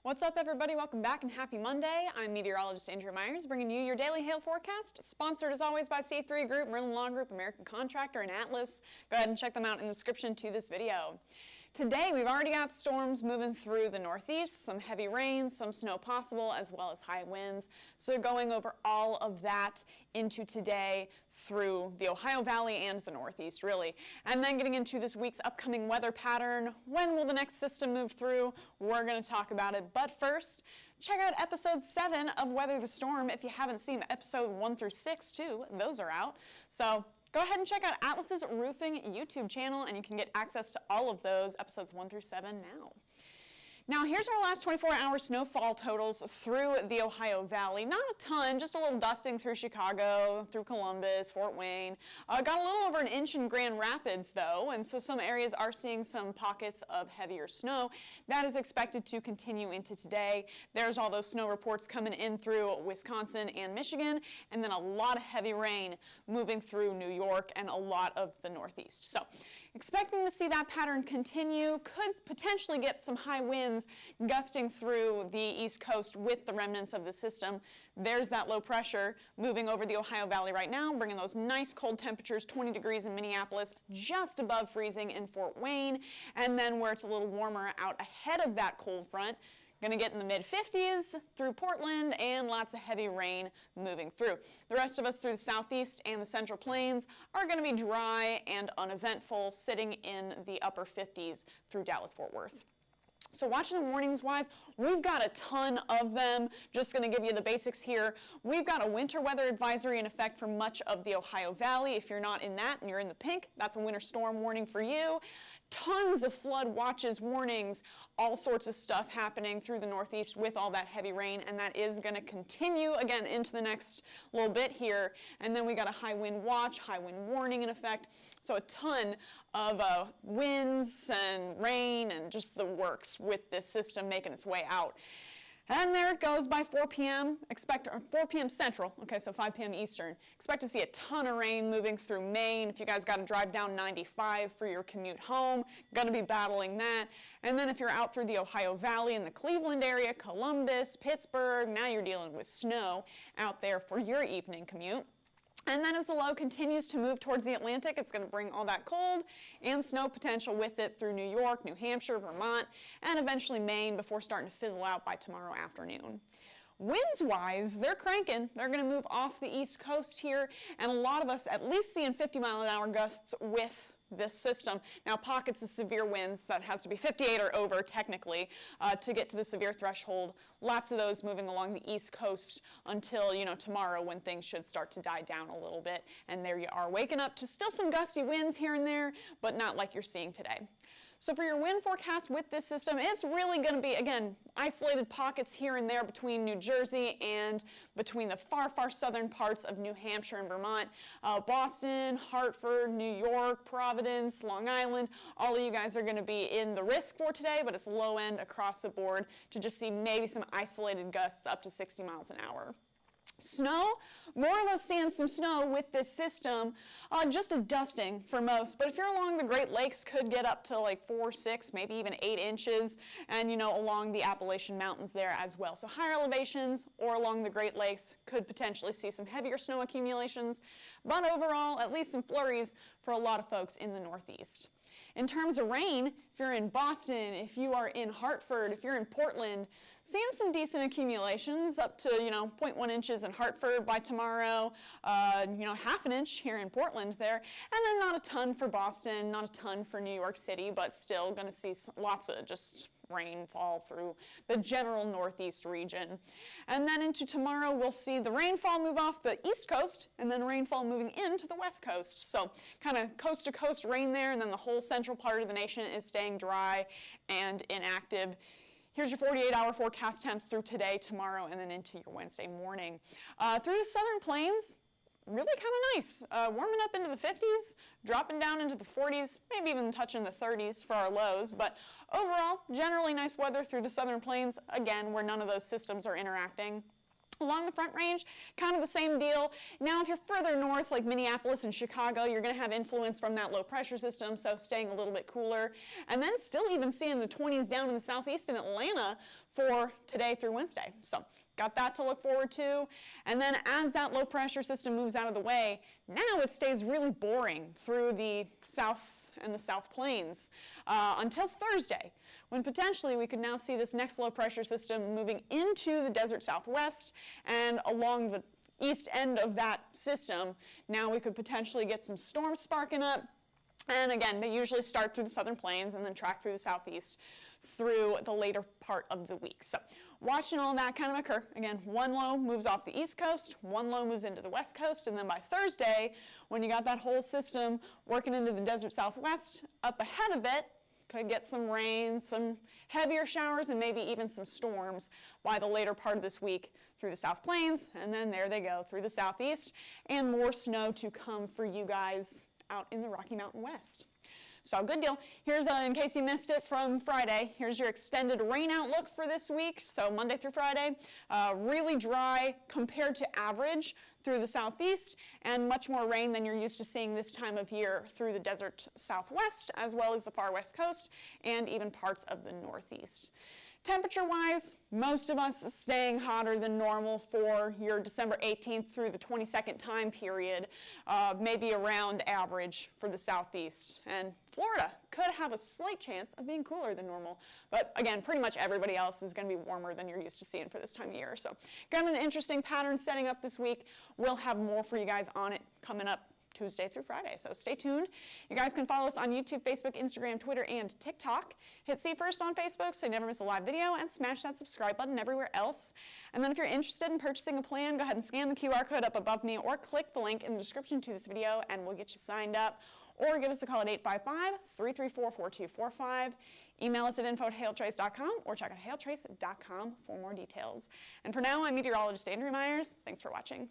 What's up, everybody? Welcome back and happy Monday. I'm meteorologist Andrea Myers, bringing you your daily hail forecast, sponsored as always by C3 Group, Merlin Law Group, American Contractor, and Atlas. Go ahead and check them out in the description to this video. Today, we've already got storms moving through the northeast, some heavy rain, some snow possible, as well as high winds. So going over all of that into today through the Ohio Valley and the northeast, really. And then getting into this week's upcoming weather pattern. When will the next system move through? We're going to talk about it. But first, check out episode 7 of Weather the Storm if you haven't seen episode 1 through 6 too. Those are out. So go ahead and check out Atlas's Roofing YouTube channel, and you can get access to all of those episodes 1 through 7 now. Now here's our last 24-hour snowfall totals through the Ohio Valley. Not a ton, just a little dusting through Chicago, through Columbus, Fort Wayne. Got a little over an inch in Grand Rapids though, and so some areas are seeing some pockets of heavier snow. That is expected to continue into today. There's all those snow reports coming in through Wisconsin and Michigan, and then a lot of heavy rain moving through New York and a lot of the Northeast. So expecting to see that pattern continue. Could potentially get some high winds gusting through the East Coast with the remnants of the system. There's that low pressure moving over the Ohio Valley right now, bringing those nice cold temperatures, 20 degrees in Minneapolis, just above freezing in Fort Wayne, and then where it's a little warmer out ahead of that cold front. Going to get in the mid-50s through Portland, and lots of heavy rain moving through. The rest of us through the southeast and the central plains are going to be dry and uneventful, sitting in the upper 50s through Dallas-Fort Worth. So watching the warnings wise, we've got a ton of them. Just going to give you the basics here. We've got a winter weather advisory in effect for much of the Ohio Valley. If you're not in that and you're in the pink, that's a winter storm warning for you. Tons of flood watches, warnings, all sorts of stuff happening through the northeast with all that heavy rain, and that is going to continue again into the next little bit here. And then we got a high wind watch, high wind warning in effect. So a ton of winds and rain and just the works with this system making its way out. And there it goes by 4 p.m. 4 p.m. Central, okay, so 5 p.m. Eastern. Expect to see a ton of rain moving through Maine. If you guys got to drive down 95 for your commute home, going to be battling that. And then if you're out through the Ohio Valley in the Cleveland area, Columbus, Pittsburgh, now you're dealing with snow out there for your evening commute. And then as the low continues to move towards the Atlantic, it's going to bring all that cold and snow potential with it through New York, New Hampshire, Vermont, and eventually Maine before starting to fizzle out by tomorrow afternoon. Winds-wise, they're cranking. They're going to move off the East Coast here, and a lot of us at least seeing 50-mile-an-hour gusts with this system. Now, pockets of severe winds, that has to be 58 or over technically to get to the severe threshold. Lots of those moving along the East Coast until, tomorrow, when things should start to die down a little bit. And there you are, waking up to still some gusty winds here and there, but not like you're seeing today. So for your wind forecast with this system, it's really going to be, again, isolated pockets here and there between New Jersey and between the far, far southern parts of New Hampshire and Vermont. Boston, Hartford, New York, Providence, Long Island, all of you guys are going to be in the risk for today, but it's low end across the board to just see maybe some isolated gusts up to 60 miles an hour. Snow, more of us seeing some snow with this system, just a dusting for most, but if you're along the Great Lakes, could get up to like 4, 6, maybe even 8 inches, and along the Appalachian Mountains there as well. So higher elevations or along the Great Lakes could potentially see some heavier snow accumulations, but overall, at least some flurries for a lot of folks in the Northeast. In terms of rain, if you're in Boston, if you are in Hartford, if you're in Portland, seeing some decent accumulations up to, 0.1 inches in Hartford by tomorrow, half an inch here in Portland there, and then not a ton for Boston, not a ton for New York City, but still going to see lots of just rainfall through the general northeast region. And then into tomorrow, we'll see the rainfall move off the east coast and then rainfall moving into the west coast. So kind of coast to coast rain there, and then the whole central part of the nation is staying staying dry and inactive. Here's your 48-hour forecast temps through today, tomorrow, and then into your Wednesday morning. Through the southern plains, really kind of nice. Warming up into the 50s, dropping down into the 40s, maybe even touching the 30s for our lows. But overall, generally nice weather through the southern plains, again, where none of those systems are interacting. Along the Front Range, kind of the same deal. Now, if you're further north, like Minneapolis and Chicago, you're going to have influence from that low pressure system, so staying a little bit cooler. And then still even seeing the 20s down in the southeast in Atlanta for today through Wednesday. So got that to look forward to. And then as that low pressure system moves out of the way, now it stays really boring through the south and the South Plains until Thursday, when potentially we could now see this next low pressure system moving into the desert Southwest, and along the east end of that system, now we could potentially get some storms sparking up. And again, they usually start through the southern plains and then track through the southeast through the later part of the week. So watching all that kind of occur. Again, one low moves off the east coast, one low moves into the west coast, and then by Thursday, when you got that whole system working into the desert Southwest, up ahead of it, could get some rain, some heavier showers, and maybe even some storms by the later part of this week through the South Plains, and then there they go through the southeast, and more snow to come for you guys out in the Rocky Mountain West. So good deal. Here's, in case you missed it from Friday, here's your extended rain outlook for this week. So Monday through Friday, really dry compared to average through the southeast, and much more rain than you're used to seeing this time of year through the desert Southwest, as well as the far west coast, and even parts of the Northeast. Temperature-wise, most of us staying hotter than normal for your December 18th through the 22nd time period, maybe around average for the southeast. And Florida could have a slight chance of being cooler than normal. But again, pretty much everybody else is going to be warmer than you're used to seeing for this time of year. So kind of an interesting pattern setting up this week. We'll have more for you guys on it coming up Tuesday through Friday, so stay tuned. You guys can follow us on YouTube, Facebook, Instagram, Twitter, and TikTok. Hit See First on Facebook so you never miss a live video, and smash that subscribe button everywhere else. And then if you're interested in purchasing a plan, go ahead and scan the QR code up above me, or click the link in the description to this video, and we'll get you signed up. Or give us a call at 855-334-4245. Email us at info@hailtrace.com, or check out hailtrace.com for more details. And for now, I'm meteorologist Andrea Myers. Thanks for watching.